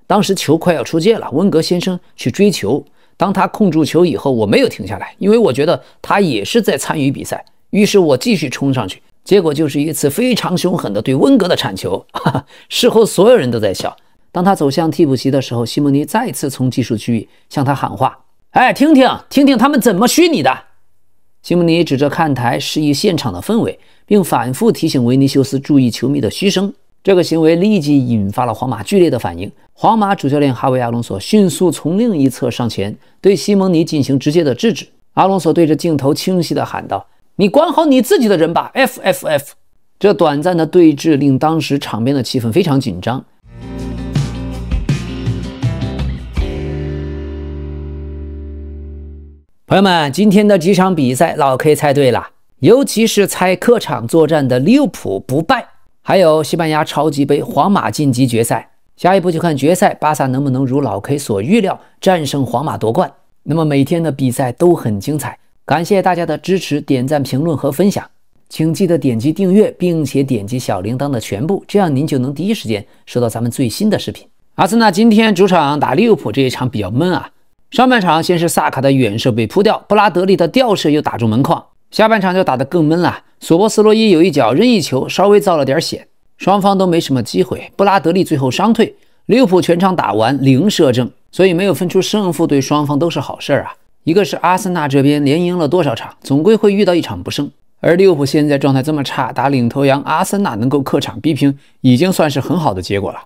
當時球快要出界了，溫格先生去追球，當他控住球以後，我沒有停下來，因為我覺得他也是在參與比賽，於是我繼續衝上去，結果就是一次非常兇狠的對溫格的鏟球。事後所有人都在笑。當他走向替補席的時候，西蒙尼再次從技術區域向他喊話：“哎，聽聽他們怎麼噓你的。”西蒙尼指着看台示意現場的氛圍，並反覆提醒維尼修斯注意球迷的噓聲。這個行為立即引發了皇馬劇烈的反應。皇馬主教練哈維·阿隆索迅速從另一側上前，對西蒙尼進行直接的制止。阿隆索對着鏡頭清晰地喊道：“你管好你自己的人吧 ，FFF！” 這短暫的對峙令當時場邊的氣氛非常緊張。朋友們，今天的幾場比賽，老 K 猜對了，尤其是猜客場作戰的利物浦不敗，還有西班牙超級杯皇馬晉級決賽。下一步就看決賽，巴薩能不能如老 K 所預料戰勝皇馬奪冠。那麼每天的比賽都很精彩，感謝大家的支持、點讚、評論和分享，請記得點擊訂閱，並且點擊小鈴鐺的全部，這樣您就能第一時間收到咱們最新的視頻。阿森納今天主場打利物浦這一場比較悶啊。上半場先是薩卡的遠射被撲掉，布拉德利的吊射又打中門框，下半场就打得更悶了。索波斯洛伊有一脚任意球，稍微造了點險，雙方都沒什麼機會。布拉德利最後傷退，利物浦全場打完0射正，所以沒有分出勝負，對雙方都是好事啊。一個是阿森納這邊連贏了多少場，總歸會遇到一場不勝，而利物浦現在狀態這麼差，打領頭羊阿森納能夠客場逼平，已經算是很好的結果了。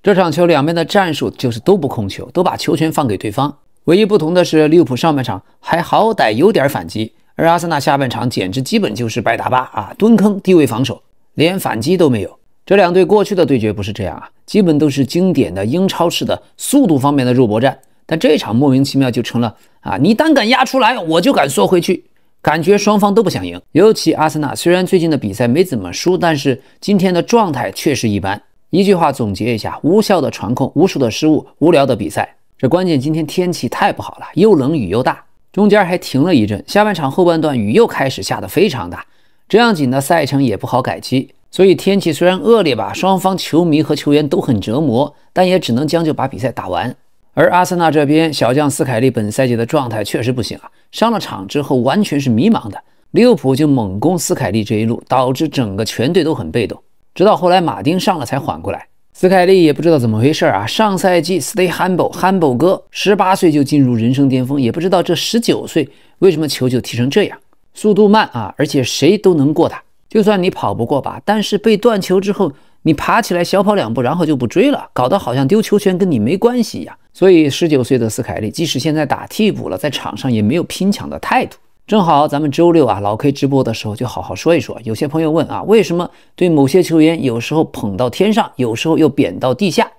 這場球兩邊的戰術就是都不控球，都把球權放給對方。唯一不同的是，利物浦上半場還好歹有點反擊，而阿森納下半場簡直基本就是白打靶啊，蹲坑低位防守，連反擊都沒有。這兩隊過去的對決不是這樣啊，基本都是經典的英超式的速度方面的肉搏戰，但這場莫名其妙就成了你單敢壓出來，我就敢縮回去，感覺雙方都不想贏。尤其阿森納雖然最近的比賽沒怎麼輸，但是今天的狀態確實一般。一句話總結一下：無效的傳控，無數的失誤，無聊的比賽。這關鍵今天天氣太不好了，又冷雨又大，中間還停了一陣，下半場後半段雨又開始下得非常大，這樣緊的賽程也不好改期。所以天氣虽然惡劣吧，雙方球迷和球員都很折磨，但也只能將就把比賽打完。而阿森納這邊小將斯凱利本賽季的狀態確實不行啊，上了場之後完全是迷茫的。利物浦就猛攻斯凱利這一路，導致整個全隊都很被動，直到後來馬丁上了才緩過來。斯凱利也不知道怎麼回事啊，上賽季 Stay Humble 哥18歲就進入人生巔峰，也不知道這19歲為什麼球就踢成這樣，速度慢啊，而且誰都能過他，就算你跑不過吧，但是被斷球之後你爬起來小跑2步然後就不追了，搞得好像丟球權跟你沒關係一樣。所以19歲的斯凱利即使現在打替補了，在場上也沒有拼搶的態度。正好咱們周六老 K 直播的時候就好好說一說。有些朋友問為什麼對某些球員有時候捧到天上，有時候又貶到地下？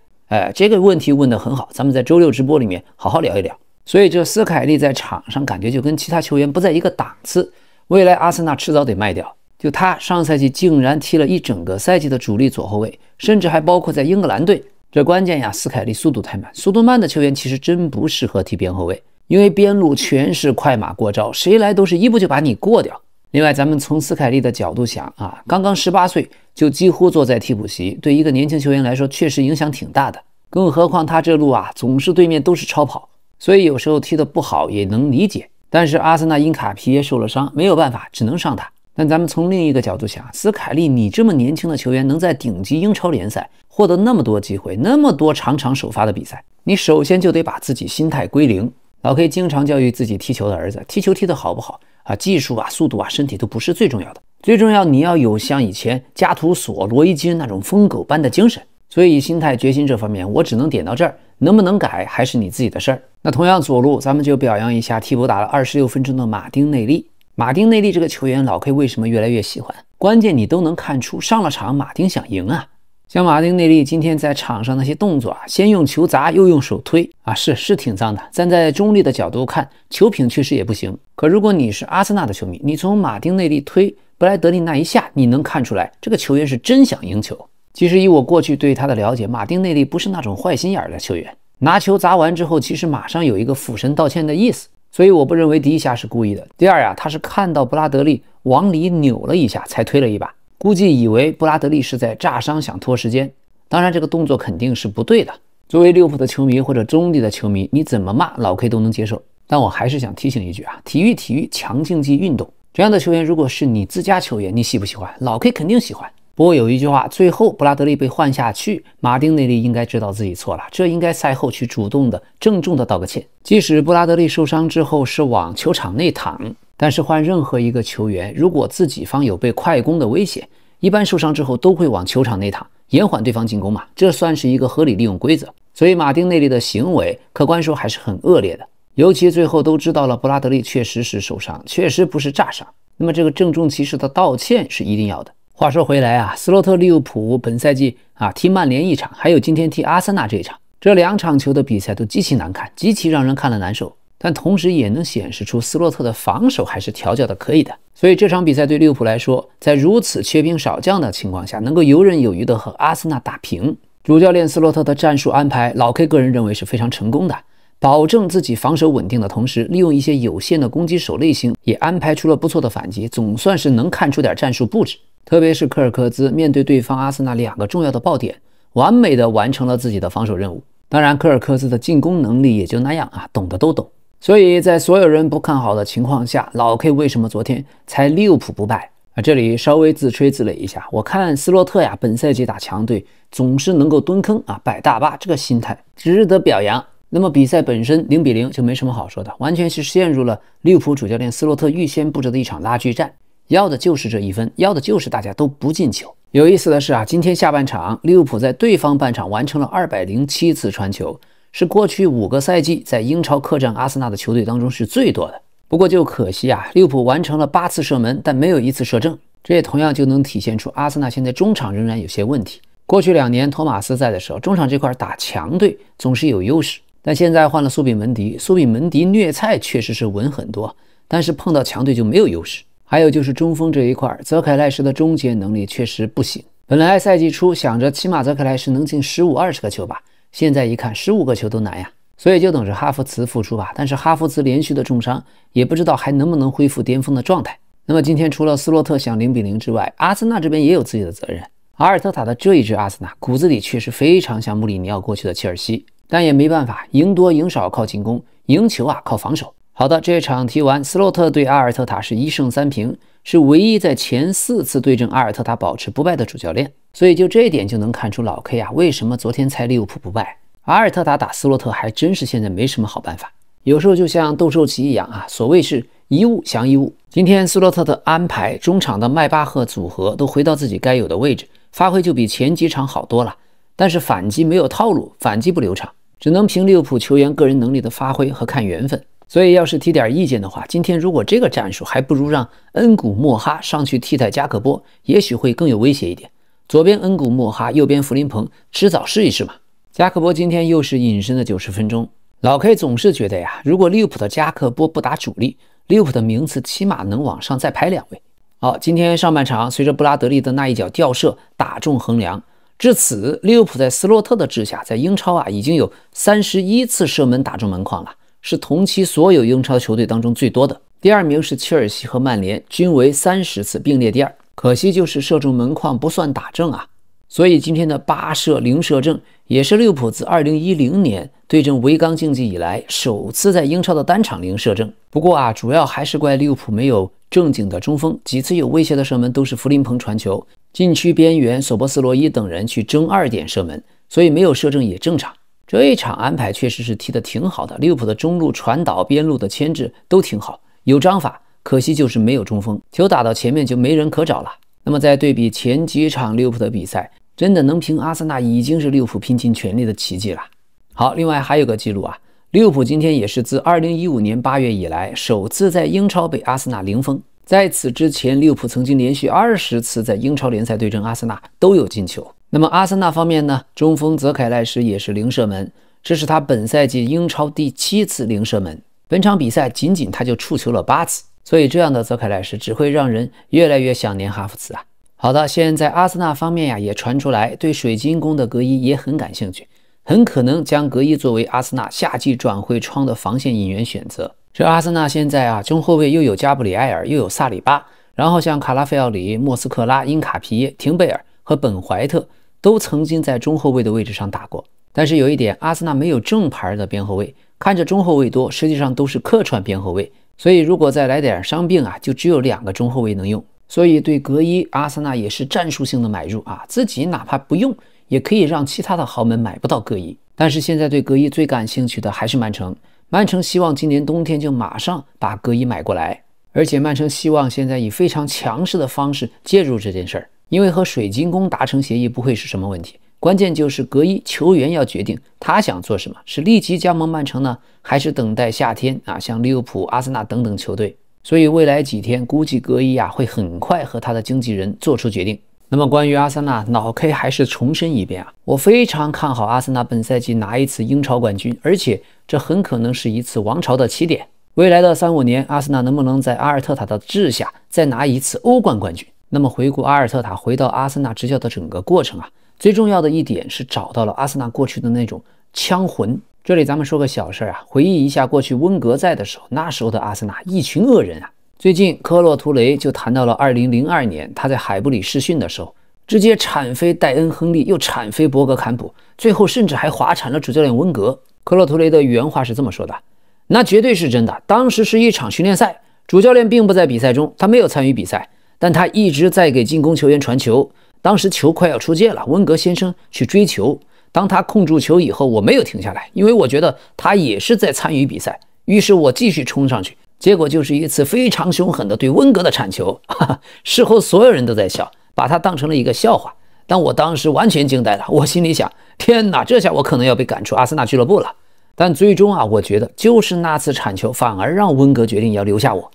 這個問題問得很好，咱們在周六直播裡面好好聊一聊。所以這斯凱利在場上感覺就跟其他球員不在一個檔次，未來阿森納遲早得賣掉。就他上賽季竟然踢了一整個賽季的主力左後衛，甚至還包括在英格蘭隊。這關鍵呀，斯凱利速度太慢，速度慢的球員其實真不適合踢邊後衛。因為邊路全是快馬過招，誰來都是一步就把你過掉。另外咱們從斯凱利的角度想剛剛18歲就幾乎坐在替補席，對一個年輕球員來說確實影響挺大的，更何況他這路總是对面都是超跑，所以有時候踢得不好也能理解。但是阿森納因卡皮耶受了傷，沒有辦法只能上他。但咱们從另一個角度想，斯凱利你這麼年輕的球員能在頂級英超聯賽獲得那麼多機會，那麼多場場首發的比賽，你首先就得把自己心態歸零。老 K 經常教育自己踢球的兒子，踢球踢得好不好技術速度身體都不是最重要的，最重要你要有像以前加圖索、羅伊金那種瘋狗般的精神。所以心態決心這方面我只能點到這兒，能不能改還是你自己的事兒。那同樣左路咱們就表揚一下替補打了26分鐘的馬丁內利。馬丁內利這個球員老 K 為什麼越來越喜歡？關鍵你都能看出上了場馬丁想贏啊。像馬丁內利今天在場上那些動作先用球砸又用手推是挺髒的。站在中立的角度看，球品確實也不行。可如果你是阿森納的球迷，你從馬丁內利推布萊德利那一下，你能看出來這個球員是真想贏球。其實以我過去對他的了解，馬丁內利不是那種壞心眼的球員。拿球砸完之後，其實馬上有一個俯身道歉的意思，所以我不認為第一下是故意的。第二他是看到布拉德利往裡扭了一下才推了一把。估計以為布拉德利是在炸傷想拖時間，當然這個動作肯定是不對的。作為利物浦的球迷或者中立的球迷，你怎麼罵老 K 都能接受。但我還是想提醒一句啊，體育，強競技運動，這樣的球員如果是你自家球員，你喜不喜歡？老 K 肯定喜歡。不過有一句話，最後布拉德利被換下去，馬丁內利應該知道自己錯了，這應該賽後去主動的、鄭重的道個歉。即使布拉德利受傷之後是往球場內躺，但是換任何一個球員，如果自己方有被快攻的危險，一般受傷之後都會往球場內躺，延緩對方進攻嘛，這算是一個合理利用規則。所以馬丁內利的行為，客觀說還是很惡劣的。尤其最後都知道了布拉德利確實是受傷，確實不是炸傷，那麼這個鄭重其事的道歉是一定要的。話說回來啊，斯洛特利物浦本賽季踢曼聯一場，還有今天踢阿森納這一场，這2場球的比賽都極其難看，極其讓人看了難受，但同時也能顯示出斯洛特的防守還是調教的可以的。所以這場比賽对利物浦來說，在如此缺兵少将的情況下，能夠游刃有余的和阿森納打平，主教練斯洛特的戰術安排，老 K 個人認為是非常成功的。保證自己防守穩定的同時，利用一些有限的攻擊手類型，也安排出了不錯的反擊，總算是能看出點戰術布置。特別是科爾科兹面對对方阿森納2個重要的爆點，完美的完成了自己的防守任務。當然，科爾科兹的進攻能力也就那樣懂的都懂。所以在所有人不看好的情況下，老 K 為什麼昨天才利物浦不敗？這裡稍微自吹自擂一下，我看斯洛特本賽季打強隊總是能夠蹲坑摆大巴，这個心態值得表揚。那麼比賽本身0-0就沒什麼好說的，完全是陷入了利物浦主教練斯洛特預先布置的一場拉鋸戰，要的就是這1分，要的就是大家都不進球。有意思的是今天下半场利物浦在對方半场完成了207次傳球，是過去5個賽季在英超客戰阿森納的球隊當中是最多的。不過就可惜利物浦完成了8次射門，但沒有1次射正，這也同樣就能體現出阿森納現在中場仍然有些問題。過去2年托馬斯在的時候，中場這塊打強隊總是有優勢。但現在換了蘇比門迪，蘇比門迪虐菜確實是穩很多，但是碰到強隊就沒有優勢。還有就是中鋒這一塊，澤凱賴什的終結能力確實不行。本來賽季初想着起碼澤凱賴什能進15-20個球吧，現在一看15個球都難呀，所以就等着哈弗茨復出吧。但是哈弗茨連續的重傷，也不知道還能不能恢復巔峰的狀態。那麼今天除了斯洛特想0-0之外，阿森納這邊也有自己的責任。阿爾特塔的這一支阿森納骨子裡確實非常像穆里尼奧過去的切爾西。但也沒辦法，贏多贏少靠進攻，贏球靠防守。好的，這場踢完，斯洛特對阿爾特塔是1勝3平，是唯一在前4次對陣阿爾特塔保持不敗的主教練。所以就這一點就能看出老 K 為什麼昨天猜利物浦不敗。阿爾特塔打斯洛特還真是現在沒什麼好辦法，有時候就像鬥獸棋一樣所謂是一物降一物。今天斯洛特的安排，中場的邁巴赫組合都回到自己該有的位置，發揮就比前幾場好多了。但是反擊沒有套路，反擊不流暢，只能憑利物浦球員個人能力的發揮和看緣分。所以要是提點意見的話，今天如果這個戰術還不如讓恩古莫哈上去替代加克波，也許會更有威脅一點。左邊恩古莫哈，右邊弗林彭，遲早試一試嘛。加克波今天又是隱身的90分鐘，老 K 總是覺得如果利物浦的加克波不打主力，利物浦的名次起碼能往上再排2位。好，今天上半場隨着布拉德利的那一腳吊射打中橫梁。至此，利物浦在斯洛特的治下，在英超已經有31次射門打中门框了，是同期所有英超球隊当中最多的。第2名是切爾西和曼聯，均為30次，並列第2。可惜就是射中門框不算打正所以今天的8射0射正，也是利物浦自2010年对陣維冈競技以來首次在英超的單場0射正。不過主要還是怪利物浦沒有正經的中鋒，幾次有威脅的射門都是弗林彭傳球，禁區邊緣索波斯洛伊等人去争2點射門，所以沒有射正也正常。這一場安排確實是踢得挺好的，利物浦的中路傳導、邊路的牽制都挺好，有章法，可惜就是沒有中鋒，球打到前面就沒人可找了。那麼再對比前幾場利物浦的比賽，真的能平阿森納已經是利物浦拼盡全力的奇蹟了。好，另外還有個記錄利物浦今天也是自2015年8月以來首次在英超被阿森納零封。在此之前，利物浦曾經連續20次在英超聯賽對陣阿森納都有進球。那麼阿森納方面呢，中鋒澤凱賴什也是0射門，這是他本賽季英超第7次0射門。本場比賽僅僅他就觸球了8次，所以這樣的澤凱賴什只會讓人越來越想念哈弗茨好的，現在阿森納方面也傳出來對水晶宮的格伊也很感興趣，很可能將格伊作為阿森納夏季轉會窗的防線引援選擇。這阿森納現在中後衛又有加布里埃爾，又有薩里巴，然後像卡拉菲奧里、莫斯克拉、因卡皮耶、廷貝爾和本懷特都曾經在中後衛的位置上打過，但是有一點，阿森納沒有正牌的邊後衛，看着中後衛多，實際上都是客串邊後衛。所以如果再來點傷病啊，就只有2個中後衛能用。所以對格伊，阿森納也是戰術性的買入啊，自己哪怕不用，也可以讓其他的豪門買不到格伊。但是現在对格伊最感興趣的還是曼城，曼城希望今年冬天就馬上把格伊買過來，而且曼城希望現在以非常強勢的方式介入這件事兒，因為和水晶宮達成協議不會是什麼問題。關鍵就是格伊球員要決定他想做什麼，是立即加盟曼城呢，還是等待夏天啊，像利物浦、阿森納等等球队。所以未來幾天估計格伊啊會很快和他的經紀人做出決定。那麼關於阿森納，老 K 還是重申一遍啊，我非常看好阿森納本賽季拿一次英超冠軍，而且這很可能是一次王朝的起點。未來的3-5年，阿森納能不能在阿爾特塔的治下再拿一次歐冠冠軍？那麼回顧阿爾特塔回到阿森納執教的整個過程啊，最重要的一點是找到了阿森納過去的那種槍魂。這裡咱們說個小事啊，回憶一下過去溫格在的時候，那時候的阿森納一群惡人啊。最近科洛圖雷就談到了2002年他在海布里試訓的時候，直接鏟飛戴恩·亨利，又鏟飛博格坎普，最後甚至還滑鏟了主教練溫格。科洛图雷的原話是這麼說的：那絕對是真的，當時是一場訓練賽，主教練並不在比賽中，他沒有參與比賽，但他一直在給進攻球員傳球。當時球快要出界了，溫格先生去追球，當他控住球以後，我沒有停下來，因為我覺得他也是在參與比賽，於是我繼續衝上去，結果就是一次非常凶狠的對溫格的鏟球。事後所有人都在笑，把他當成了一個笑話，但我當時完全驚呆了，我心裡想，天哪，這下我可能要被趕出阿森納俱樂部了。但最終啊，我覺得就是那次鏟球反而讓溫格決定要留下我。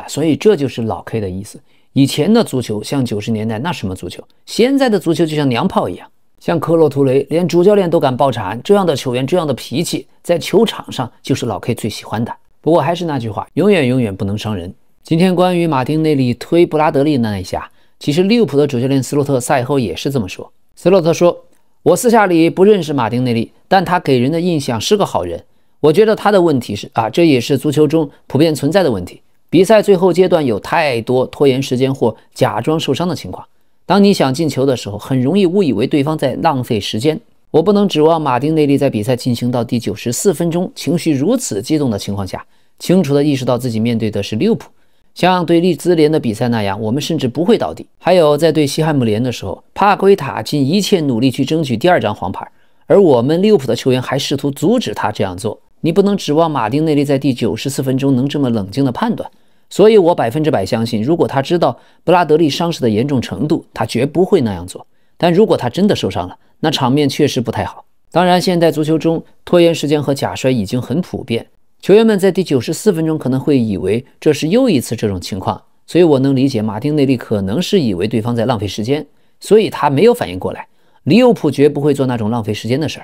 所以這就是老 K 的意思。以前的足球像90年代那什么足球，現在的足球就像娘炮一樣，像科洛图雷連主教練都敢爆鏟，這樣的球員，這樣的脾氣，在球場上就是老 K 最喜歡的。不過還是那句話，永遠不能傷人。今天關於馬丁內利推布拉德利那一下，其實利物浦的主教練斯洛特賽後也是這麼說。斯洛特說，我私下裡不認識馬丁內利，但他給人的印象是個好人。我覺得他的問題是這也是足球中普遍存在的問題。比賽最後階段有太多拖延時間或假裝受傷的情況，當你想進球的時候，很容易誤以為對方在浪費時間。我不能指望馬丁內利在比賽進行到第94分鐘，情緒如此激動的情況下，清楚地意識到自己面對的是利物浦。像对利茲联的比賽那樣，我們甚至不會倒地。還有在對西汉姆联的時候，帕奎塔盡一切努力去爭取第2張黃牌，而我們利物浦的球員還試圖阻止他這樣做。你不能指望馬丁內利在第94分鐘能這麼冷靜的判斷。所以我100%相信，如果他知道布拉德利傷勢的嚴重程度，他絕不會那樣做。但如果他真的受傷了，那場面確實不太好。當然，現在足球中拖延時間和假摔已經很普遍，球員們在第94分鐘可能會以為這是又一次這種情況，所以我能理解馬丁內利可能是以為對方在浪費時間，所以他沒有反應過來。利物浦絕不會做那種浪費時間的事兒。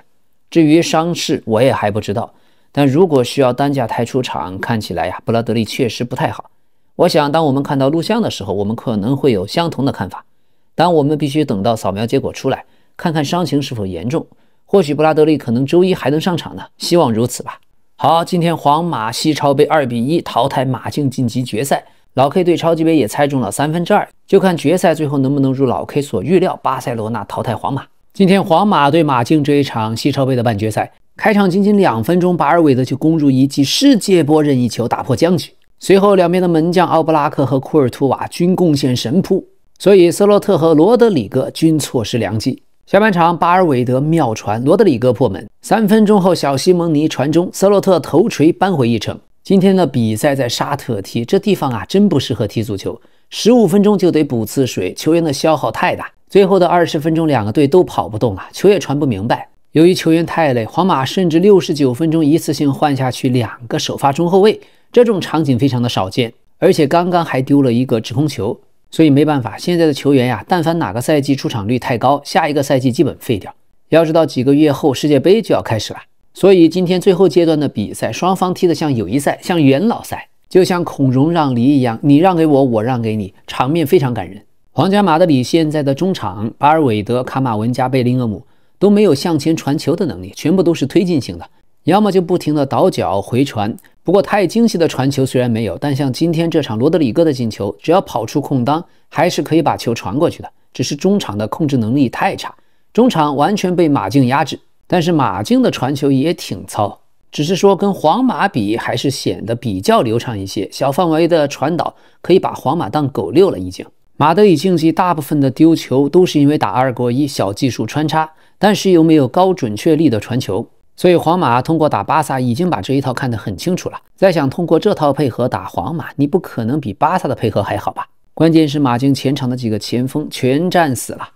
至於傷勢，我也還不知道。但如果需要擔架抬出場，看起來布拉德利確實不太好。我想當我們看到錄像的時候，我們可能會有相同的看法，但我們必須等到掃描結果出來，看看傷情是否嚴重。或許布拉德利可能周一還能上場呢，希望如此吧。好，今天皇馬西超杯2-1淘汰马競晉級決賽，老 K 對超級杯也猜中了2/3，就看決賽最後能不能如老 K 所預料，巴塞羅那淘汰皇馬。今天皇馬對馬競這一場西超杯的半決賽，開場僅僅2分鐘，巴爾韋德就攻入一記世界波任意球，打破僵局。隨後兩邊的門將奧布拉克和庫爾圖瓦均貢獻神撲，所以瑟洛特和羅德里戈均錯失良機。下半場巴爾韋德妙傳，羅德里戈破門，3分鐘後小西蒙尼傳中，瑟洛特頭錘扳回一城。今天的比賽在沙特踢，這地方真不適合踢足球，15分鐘就得補次水，球員的消耗太大。最後的20分鐘，兩個隊都跑不動了，球也傳不明白。由於球員太累，皇馬甚至69分鐘一次性換下去2個首發中後衛，這種場景非常的少見，而且剛剛還丟了一個制空球，所以沒辦法，現在的球員但凡哪個賽季出場率太高，下一個賽季基本廢掉。要知道幾個月後世界杯就要開始了，所以今天最後階段的比賽，雙方踢得像友誼賽，像元老賽，就像孔融讓梨一樣，你讓給我，我讓給你，場面非常感人。皇家馬德里現在的中場巴爾韋德、卡馬文加、貝林厄姆都沒有向前傳球的能力，全部都是推进型的，要麼就不停的倒腳回傳。不過太精細的傳球雖然沒有，但像今天這場羅德里戈的進球，只要跑出空當，還是可以把球傳過去的，只是中場的控制能力太差，中場完全被馬競壓制。但是馬競的傳球也挺糙，只是說跟皇馬比還是顯得比較流暢一些，小範圍的傳導可以把皇馬當狗遛了已經。馬德里競技大部分的丟球都是因為打2過1小技術穿插，但是又沒有高準確率的傳球，所以皇馬通過打巴薩已經把這一套看得很清楚了。再想通過這套配合打皇馬，你不可能比巴薩的配合還好吧？關鍵是馬競前場的幾個前鋒全戰死了，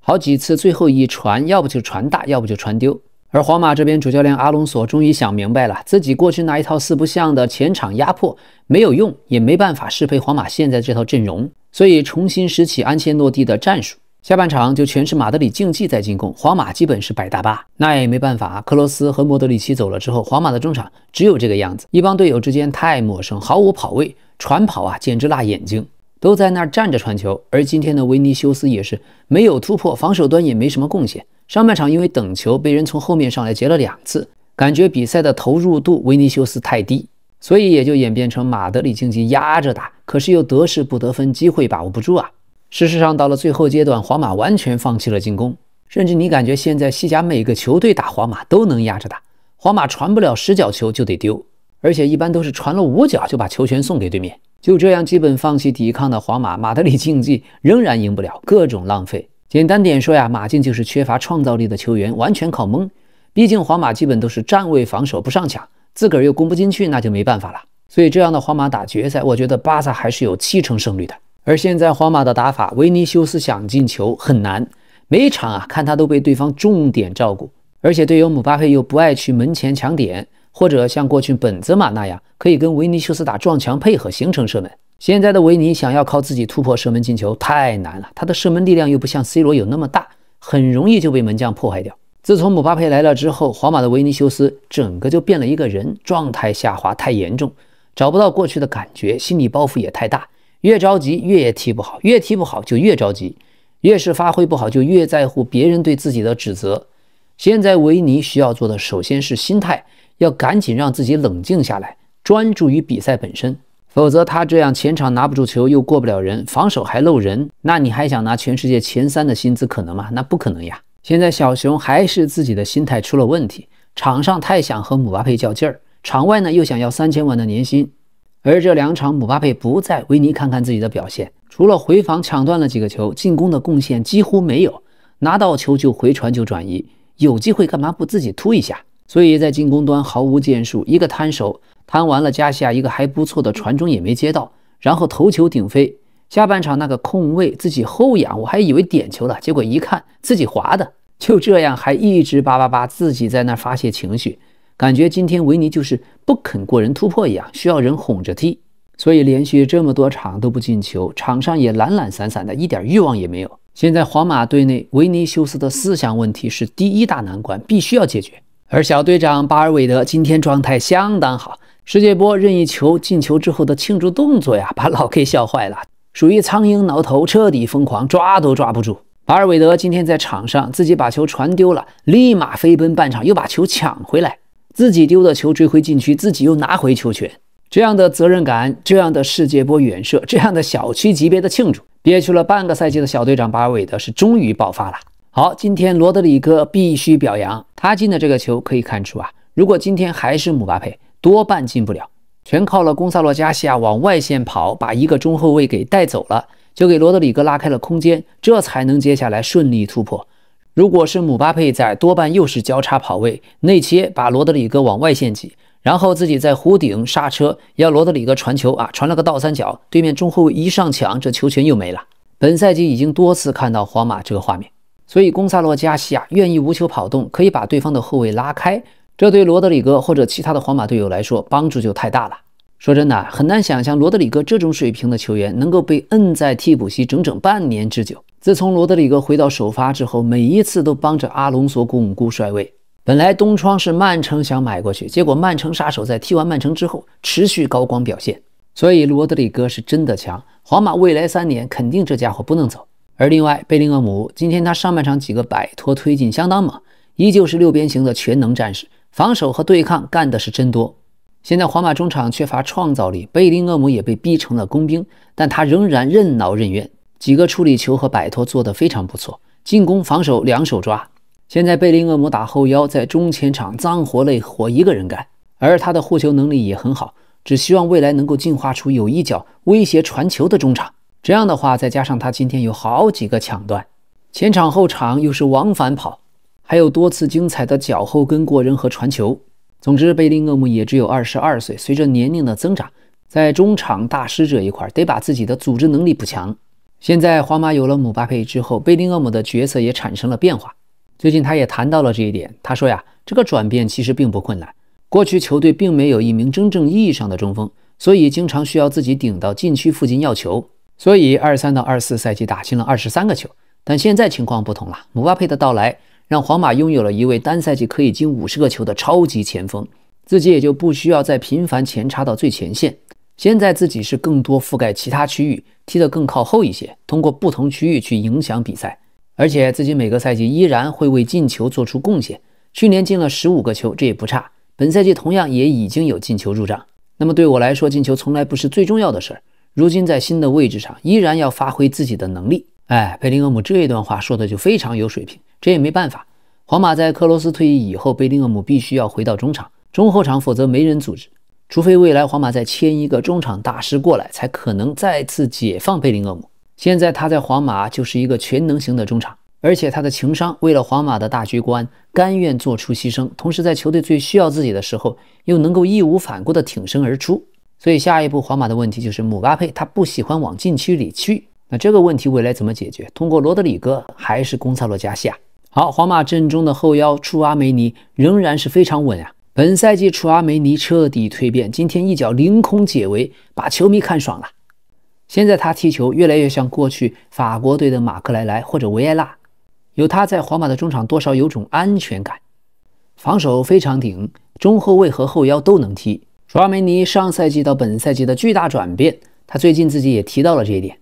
好幾次最後一傳要不就傳大，要不就傳丟。而皇馬這邊主教練阿隆索終於想明白了，自己過去那一套四不像的前場壓迫沒有用，也沒辦法適配皇馬現在這套陣容，所以重新拾起安切洛蒂的戰術。下半场就全是馬德里競技在進攻，皇馬基本是摆大巴。那也沒辦法，克羅斯和莫德里奇走了之後，皇馬的中场只有這個樣子，一幫隊友之間太陌生，毫無跑位，傳跑啊簡直辣眼睛，都在那兒站着傳球。而今天的維尼修斯也是沒有突破，防守端也沒什麼貢獻。上半場因為等球被人從後面上來截了2次，感覺比賽的投入度維尼修斯太低，所以也就演變成馬德里競技壓着打，可是又得势不得分，機會把握不住啊。事實上到了最後階段，皇馬完全放棄了進攻，甚至你感覺現在西甲每個球隊打皇馬都能壓着打，皇馬傳不了10腳球就得丟，而且一般都是傳了5腳就把球權送給對面。就這樣基本放棄抵抗的皇馬，馬德里競技仍然贏不了，各種浪費。簡單點說呀，馬競就是缺乏創造力的球員，完全靠蒙。畢竟皇馬基本都是站位防守不上搶，自個兒又攻不進去，那就沒辦法了。所以這樣的皇馬打決賽，我覺得巴薩還是有70%勝率的。而現在皇馬的打法，維尼修斯想進球很難，每一場啊看他都被對方重點照顧，而且隊友姆巴佩又不愛去門前搶點，或者像過去本澤馬那樣可以跟維尼修斯打撞牆配合形成射門。現在的維尼想要靠自己突破射門進球太難了，他的射門力量又不像 C 罗有那麼大，很容易就被门将破壞掉。自從姆巴佩來了之後，皇馬的維尼修斯整個就變了一個人，狀態下滑太嚴重，找不到過去的感覺，心理包袱也太大，越着急越踢不好，越踢不好就越着急，越是發揮不好就越在乎別人對自己的指責。現在維尼需要做的首先是心態，要趕緊讓自己冷靜下來，專注于比賽本身。否則他這樣前場拿不住球又過不了人，防守還漏人，那你還想拿全世界前3的薪資可能嗎？那不可能呀。現在小熊還是自己的心態出了問題，場上太想和姆巴佩較勁兒，場外呢又想要3000萬的年薪。而這2場姆巴佩不在，維尼看看自己的表現，除了回防搶斷了幾個球，進攻的貢獻幾乎沒有，拿到球就回傳就轉移，有機會幹嘛不自己突一下？所以在進攻端毫無建樹，一個攤手攤完了，加下一個還不錯的傳中也沒接到，然後頭球頂飛。下半場那個空位自己後仰，我還以為點球了，結果一看自己滑的，就這樣還一直叭叭叭自己在那發洩情緒，感覺今天維尼就是不肯過人突破一樣，需要人哄着踢，所以連續這麼多場都不進球，場上也懶懶散散的，一點慾望也沒有。現在皇馬隊內維尼修斯的思想問題是第一大難關，必須要解決。而小隊長巴爾韋德今天狀態相當好，世界波任意球進球之後的慶祝動作呀，把老 K 笑壞了，屬於蒼蠅撓頭，徹底瘋狂，抓都抓不住。巴爾韋德今天在場上自己把球傳丟了，立馬飛奔半場又把球搶回來，自己丟的球追回禁區，自己又拿回球权。這樣的責任感，這樣的世界波遠射，這樣的小區級別的慶祝，憋屈了半個賽季的小隊長巴爾韋德是終於爆發了。好，今天羅德里戈必須表揚，他進的這個球可以看出啊，如果今天還是姆巴佩，多半進不了，全靠了贡薩洛加西亞往外線跑，把一個中後衛給帶走了，就給羅德里戈拉開了空間，這才能接下來順利突破。如果是姆巴佩在，多半又是交叉跑位，內切把羅德里戈往外線擠，然後自己在弧頂剎車，要羅德里戈傳球啊，傳了個倒三角，對面中後衛一上搶，這球權又沒了。本賽季已經多次看到皇馬這個畫面。所以貢薩洛加西亞願意無球跑動，可以把對方的後衛拉開，這對羅德里戈或者其他的皇馬隊友來說幫助就太大了。說真的，很難想象羅德里戈這種水平的球員能夠被摁在替補席整整半年之久。自從羅德里戈回到首發之後，每一次都幫着阿隆索鞏固帥位。本來東窗是曼城想買過去，結果曼城殺手在踢完曼城之後持續高光表現，所以羅德里戈是真的強。皇馬未來3年肯定這家伙不能走。而另外，貝林厄姆今天他上半场幾個擺脫推進相當猛，依舊是6邊形的全能戰士，防守和對抗幹的是真多。現在皇馬中場缺乏創造力，貝林厄姆也被逼成了工兵，但他仍然任勞任怨，幾個處理球和擺脫做得非常不錯，進攻防守2手抓。現在貝林厄姆打後腰，在中前場髒活累活一個人幹，而他的護球能力也很好，只希望未來能夠進化出有一腳威脅傳球的中場。這樣的話，再加上他今天有好幾個搶斷，前場後場又是往返跑，還有多次精彩的腳後跟過人和傳球。總之，貝林厄姆也只有22歲，隨着年齡的增長，在中場大師這一塊得把自己的組織能力補強。現在皇馬有了姆巴佩之後，貝林厄姆的角色也產生了變化。最近他也談到了這一點，他說呀，這個轉變其實並不困難。過去球隊並沒有一名真正意義上的中鋒，所以經常需要自己頂到禁區附近要球。所以23到24賽季打進了23個球。但現在情況不同了，姆巴佩的到來讓皇馬擁有了一位單賽季可以進50個球的超級前鋒，自己也就不需要再頻繁前插到最前線。現在自己是更多覆蓋其他區域，踢得更靠後一些，通過不同區域去影響比賽。而且自己每個賽季依然會為進球做出貢獻，去年進了15個球，這也不差。本賽季同樣也已經有進球入賬。那麼對我來說，進球從來不是最重要的事兒。如今在新的位置上，依然要發揮自己的能力。貝林厄姆這一段話說的就非常有水平，這也沒辦法。皇馬在克羅斯退役以後，貝林厄姆必須要回到中場，中後場否則沒人組織。除非未來皇馬再簽一個中場大師過來，才可能再次解放貝林厄姆。現在他在皇馬就是一個全能型的中場，而且他的情商，為了皇馬的大局觀，甘願做出犧牲，同時在球队最需要自己的時候，又能夠義無反顧地挺身而出。所以下一步皇馬的問題就是姆巴佩他不喜歡往禁區裡去，那這個問題未來怎麼解決？通過羅德里戈還是貢薩洛加西亞？好，皇馬陣中的後腰楚阿梅尼仍然是非常穩啊。本賽季楚阿梅尼徹底蛻變，今天一腳凌空解圍，把球迷看爽了。現在他踢球越來越像過去法國隊的馬克萊萊或者維埃拉，有他在皇馬的中場多少有種安全感，防守非常頂，中後衛和後腰都能踢。楚阿梅尼上賽季到本賽季的巨大轉變，他最近自己也提到了這一點。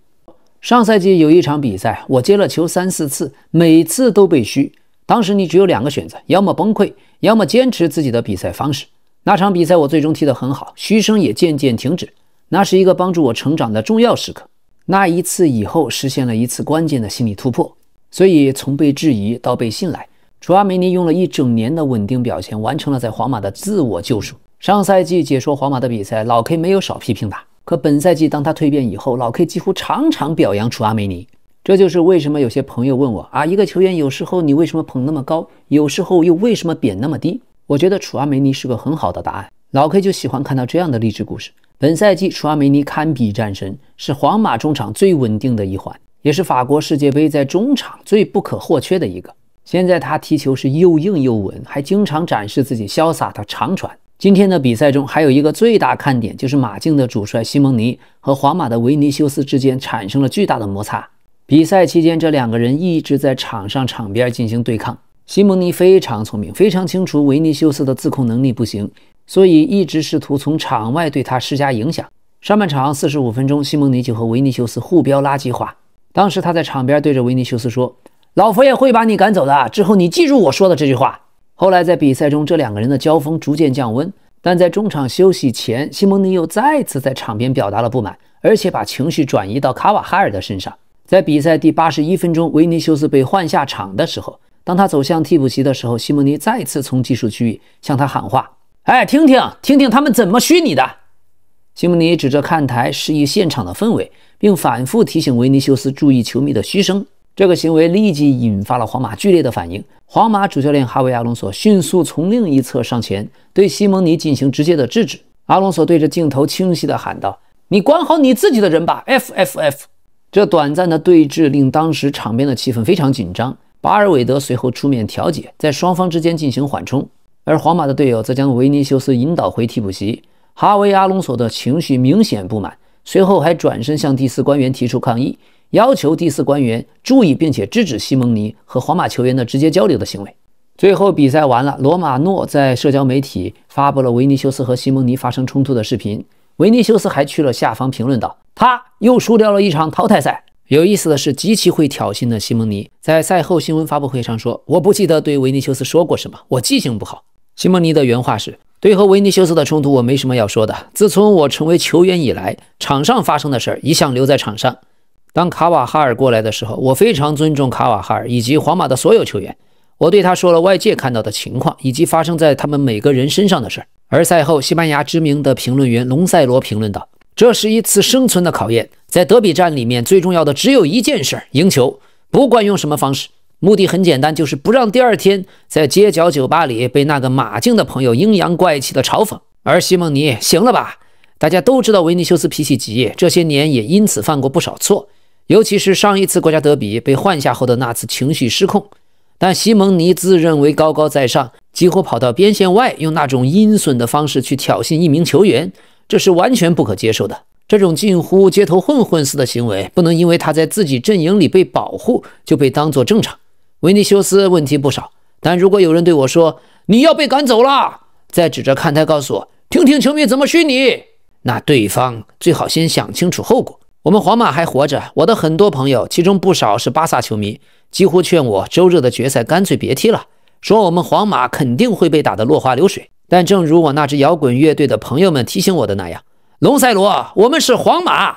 上賽季有一場比賽，我接了球3-4次，每次都被噓。當時你只有2個選擇，要麼崩潰，要麼堅持自己的比賽方式。那場比賽我最終踢得很好，噓聲也漸漸停止。那是一個幫助我成長的重要時刻。那一次以後，實現了一次關鍵的心理突破。所以從被質疑到被信賴，楚阿梅尼用了1整年的穩定表現，完成了在皇馬的自我救贖。上賽季解說皇馬的比賽，老 K 没有少批評他。可本賽季當他蛻變以後，老 K 幾乎常常表揚楚阿梅尼。這就是為什麼有些朋友問我啊，一個球員有時候你為什麼捧那麼高，有時候又為什麼貶那麼低？我覺得楚阿梅尼是個很好的答案。老 K 就喜歡看到這樣的勵志故事。本賽季楚阿梅尼堪比戰神，是皇馬中場最穩定的一環，也是法國世界杯在中場最不可或缺的一個。現在他踢球是又硬又穩，還經常展示自己瀟灑的長傳。今天的比賽中還有一個最大看點，就是馬競的主帥西蒙尼和皇馬的維尼修斯之間產生了巨大的摩擦。比賽期間，這2個人一直在場上場邊進行對抗。西蒙尼非常聰明，非常清楚維尼修斯的自控能力不行，所以一直試圖從場外對他施加影響。上半場45分鐘，西蒙尼就和維尼修斯互飆垃圾話。當時他在場邊對着維尼修斯說：“老佛爺會把你趕走的，之後你記住我說的這句話。”後來在比賽中，這2個人的交鋒逐漸降溫，但在中場休息前，西蒙尼又再次在場邊表達了不滿，而且把情緒轉移到卡瓦哈爾的身上。在比賽第81分鐘，維尼修斯被換下場的時候，當他走向替補席的時候，西蒙尼再次從技術區域向他喊話：“哎，听听他們怎麼噓你的。”西蒙尼指着看台示意現場的氛圍，並反覆提醒維尼修斯注意球迷的噓聲。這個行為立即引發了皇馬劇烈的反應。皇馬主教練哈維·阿隆索迅速從另一側上前，對西蒙尼進行直接的制止。阿隆索對着鏡頭清晰地喊道：“你管好你自己的人吧 ，FFF。”這短暫的對峙令當時場邊的氣氛非常緊張。巴爾韋德隨後出面調解，在雙方之間進行緩衝，而皇馬的隊友則將維尼修斯引導回替補席。哈維·阿隆索的情緒明顯不滿，隨後還轉身向第4官員提出抗議，要求第4官員注意並且制止西蒙尼和皇馬球員的直接交流的行為。最後比賽完了，羅馬諾在社交媒體發布了維尼修斯和西蒙尼發生衝突的視頻。維尼修斯還去了下方評論道：“他又輸掉了一場淘汰賽。”有意思的是，極其會挑釁的西蒙尼在賽後新聞發布會上說：“我不記得對維尼修斯說過什麼，我記性不好。”西蒙尼的原話是：“對和維尼修斯的衝突我沒什麼要說的，自從我成為球員以來，場上發生的事兒一向留在場上。當卡瓦哈爾過來的時候，我非常尊重卡瓦哈爾以及皇馬的所有球員。我對他說了外界看到的情況以及發生在他們每個人身上的事。而賽後，西班牙知名的評論員隆塞羅評論道：“這是一次生存的考驗，在德比戰裡面最重要的只有一件事，贏球，不管用什麼方式。目的很簡單，就是不讓第二天在街角酒吧裡被那個馬競的朋友陰陽怪氣的嘲諷。而西蒙尼，行了吧？大家都知道維尼修斯脾氣急，這些年也因此犯過不少錯，尤其是上一次國家德比被換下後的那次情緒失控。但西蒙尼自認為高高在上，幾乎跑到邊線外，用那種陰損的方式去挑釁一名球員，這是完全不可接受的。這種近乎街頭混混似的行為，不能因為他在自己陣營裡被保護就被當作正常。維尼修斯問題不少，但如果有人對我說你要被趕走了，再指着看台告訴我聽聽球迷怎麼訓你，那對方最好先想清楚後果。我們皇馬還活着，我的很多朋友，其中不少是巴薩球迷，幾乎勸我周日的決賽乾脆別踢了，說我們皇馬肯定會被打得落花流水。但正如我那支搖滾樂隊的朋友們提醒我的那樣，龍塞羅，我們是皇馬，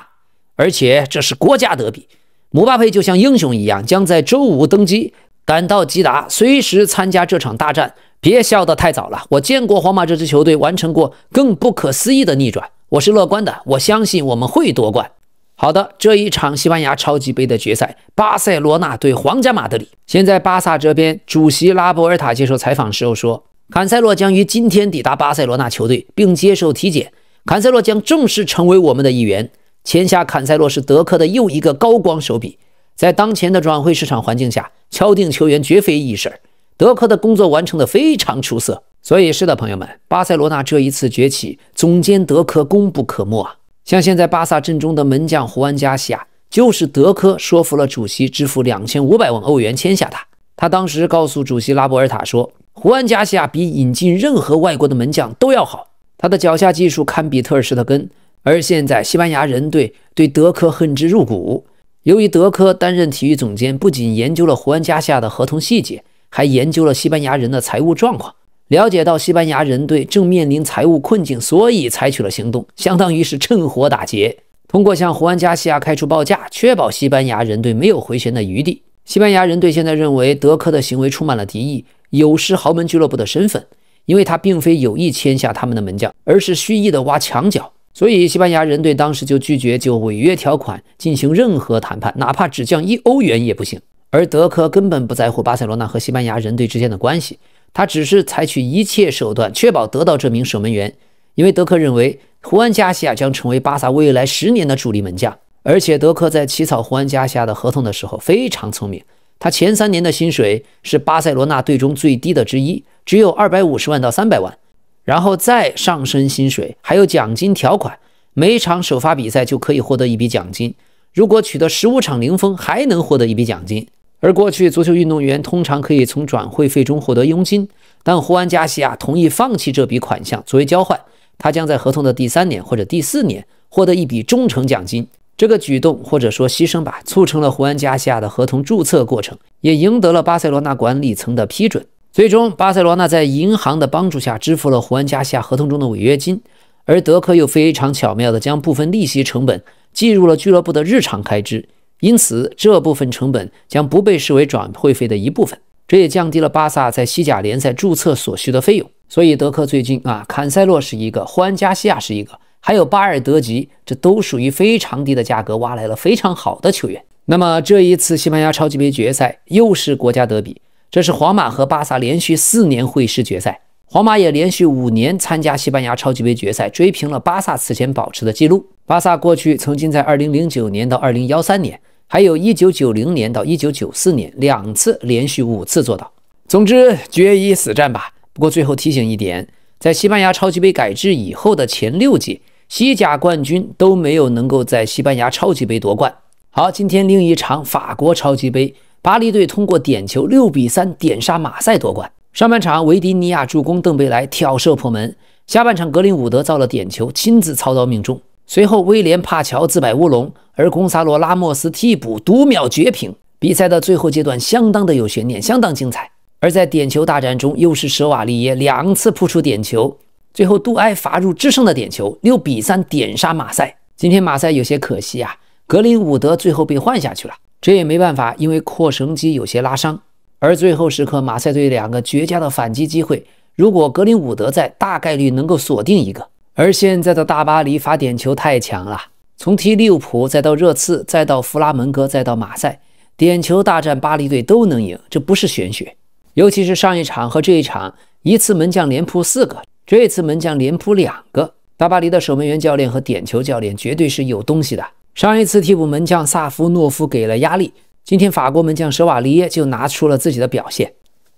而且這是國家德比。姆巴佩就像英雄一樣，將在周五登基，趕到吉達，隨時參加這場大戰。別笑得太早了，我見過皇馬這支球隊完成過更不可思議的逆轉，我是樂觀的，我相信我們會奪冠。好的，這一場西班牙超級杯的決賽，巴塞羅那對皇家馬德里。現在巴薩這邊主席拉波爾塔接受採訪時候說，坎塞洛將於今天抵達巴塞羅那球隊並接受體檢，坎塞洛將正式成為我們的一員。簽下坎塞洛是德克的又一個高光手筆，在當前的轉會市場環境下，敲定球員絕非易事。德克的工作完成得非常出色，所以是的，朋友们，巴塞罗那這一次崛起，總監德克功不可沒啊！像現在巴薩陣中的門將胡安加西亞，就是德克說服了主席支付2500萬歐元簽下他。他當時告訴主席拉波爾塔說，胡安加西亞比引進任何外國的門將都要好，他的腳下技術堪比特爾施特根。而現在西班牙人隊對德克恨之入骨，由於德克擔任體育總監，不僅研究了胡安加西亞的合同細節，還研究了西班牙人的財務狀況，了解到西班牙人隊正面臨財務困境，所以採取了行動，相當於是趁火打劫。通過向胡安加西亞開出報價，確保西班牙人隊沒有回旋的餘地。西班牙人隊現在認為德克的行為充滿了敵意，有失豪門俱樂部的身份，因為他並非有意簽下他們的門將，而是蓄意的挖牆腳。所以西班牙人隊當時就拒絕就違約條款進行任何談判，哪怕只降1歐元也不行。而德克根本不在乎巴塞羅那和西班牙人隊之間的關係，他只是採取一切手段確保得到這名守門員，因為德克認為胡安加西亞將成為巴薩未來10年的主力門將。而且德克在起草胡安加西亞的合同的時候非常聰明，他前3年的薪水是巴塞羅那隊中最低的之一，只有250萬到300萬，然後再上升薪水，還有獎金條款，每場首發比賽就可以獲得一筆獎金，如果取得15場零封還能獲得一筆獎金。而過去足球運動員通常可以從轉會費中獲得佣金，但胡安加西亞同意放棄這筆款項作為交換，他將在合同的第3年或者第4年獲得一筆忠誠獎金。這個舉動或者說犧牲吧，促成了胡安加西亞的合同注冊過程，也贏得了巴塞羅那管理層的批准。最終巴塞羅那在銀行的幫助下支付了胡安加西亞合同中的違約金，而德克又非常巧妙地將部分利息成本計入了俱樂部的日常開支，因此這部分成本將不被視為轉會費的一部分，這也降低了巴薩在西甲聯賽注冊所需的費用。所以德克最近坎塞洛是一個，胡安加西亞是一個，還有巴爾德吉，這都屬於非常低的價格挖來了非常好的球員。那麼這一次西班牙超級杯決賽又是國家德比，這是皇馬和巴薩連續4年會師決賽，皇馬也連續5年參加西班牙超級杯決賽，追平了巴薩此前保持的記錄。巴薩過去曾經在2009年到2013年，還有1990年到1994年2次連續5次做到。總之決一死戰吧。不過最後提醒一點，在西班牙超級杯改制以後的前6屆，西甲冠軍都沒有能夠在西班牙超級杯奪冠。好，今天另一場法國超級杯，巴黎隊通過點球6-3點殺馬賽奪冠。上半場維迪尼亞助攻鄧貝萊挑射破門，下半場格林伍德造了點球，親自操刀命中。隨後威廉帕喬自擺烏龍，而貢薩羅拉莫斯替補讀秒絕平。比賽的最後階段相當的有懸念，相當精彩。而在點球大戰中，又是舍瓦利耶2次撲出點球，最後杜埃罰入制勝的點球，6-3點殺馬賽。今天馬賽有些可惜啊，格林伍德最後被換下去了，這也沒辦法，因為擴繩肌有些拉傷。而最後時刻，馬賽隊2個絕佳的反擊機會，如果格林伍德在，大概率能夠鎖定一個。而現在的大巴黎罚點球太強了，從踢利物浦再到熱刺，再到弗拉門戈，再到馬賽，點球大戰巴黎隊都能贏，這不是玄學。尤其是上一場和這一場，一次門將連撲4個，這次門將連撲2個。大巴黎的守門員教練和點球教練絕對是有東西的。上一次替補門將薩夫諾夫給了壓力，今天法國門將舍瓦利耶就拿出了自己的表現。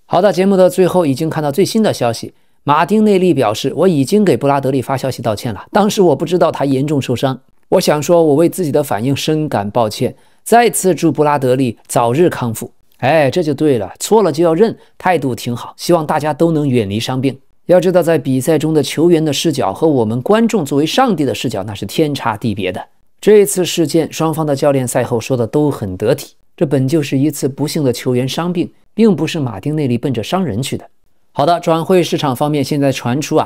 好的，節目的最後已經看到最新的消息，馬丁內利表示，我已經給布拉德利發消息道歉了，當時我不知道他嚴重受傷，我想說我為自己的反應深感抱歉，再次祝布拉德利早日康復。哎，這就对了，錯了就要認，態度挺好，希望大家都能遠離傷病。要知道，在比賽中的球員的視角和我們觀眾作為上帝的視角那是天差地別的。這一次事件，雙方的教練賽後說的都很得體，這本就是一次不幸的球員傷病，並不是馬丁內利奔着傷人去的。好的，轉會市場方面，現在傳出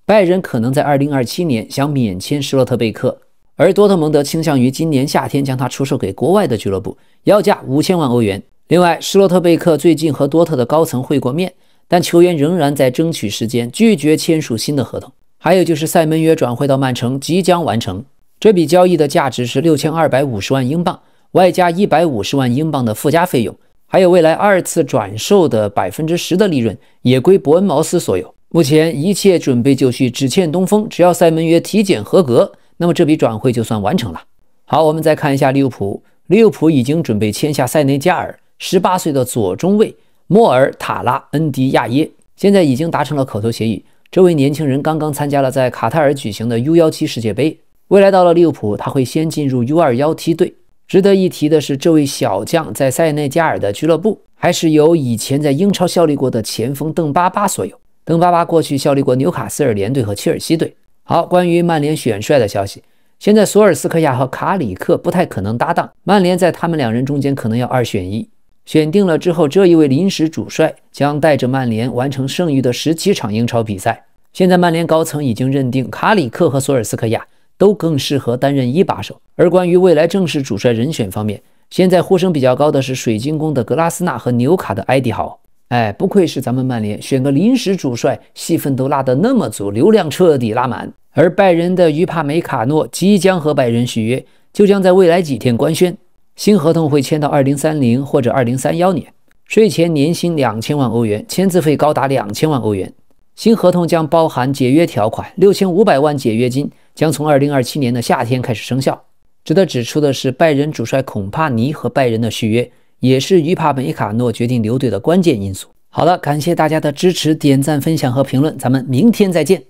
拜仁可能在2027年想免簽施洛特貝克，而多特蒙德傾向於今年夏天将他出售給國外的俱樂部，要價5000萬歐元。另外，施洛特貝克最近和多特的高層會過面，但球員仍然在爭取时间，拒絕簽署新的合同。還有就是塞门约轉會到曼城即將完成，這筆交易的價值是6250萬英鎊，外加150萬英鎊的附加費用，還有未來2次轉售的10%的利潤也歸伯恩茅斯所有。目前一切準備就緒，只欠東風，只要塞門約體檢合格，那麼這筆轉會就算完成了。好，我們再看一下利物浦，利物浦已經準備簽下塞內加爾18歲的左中衛莫爾塔拉恩迪亞耶，現在已經達成了口頭協議。這位年輕人剛剛參加了在卡塔爾舉行的 U17 世界杯，未來到了利物浦，他會先進入 U21 梯隊。值得一提的是，這位小將在塞內加爾的俱樂部還是由以前在英超效力過的前鋒鄧巴巴所有。鄧巴巴過去效力過紐卡斯爾联队和切爾西隊。好，關於曼聯選帥的消息，現在索爾斯克亞和卡里克不太可能搭檔，曼聯在他們2人中間可能要2選1。選定了之後，這一位臨時主帥將帶着曼聯完成剩餘的17場英超比賽。現在曼聯高層已經認定卡里克和索爾斯克亞都更適合擔任1把手。而關於未來正式主帥人選方面，現在呼聲比較高的是水晶宮的格拉斯納和紐卡的埃迪豪。哎，不愧是咱們曼聯，選個臨時主帥，戲份都拉得那麼足，流量徹底拉滿。而拜仁的於帕梅卡諾即將和拜仁續約，就將在未來幾天官宣。新合同會簽到2030或者2031年，稅前年薪2000萬歐元，簽字費高達2000萬歐元。新合同將包含解約條款，6500萬解約金將從2027年的夏天開始生效。值得指出的是，拜仁主帥孔帕尼和拜仁的續約，也是於帕梅卡諾決定留隊的關鍵因素。好了，感謝大家的支持、點讚、分享和評論，咱們明天再見。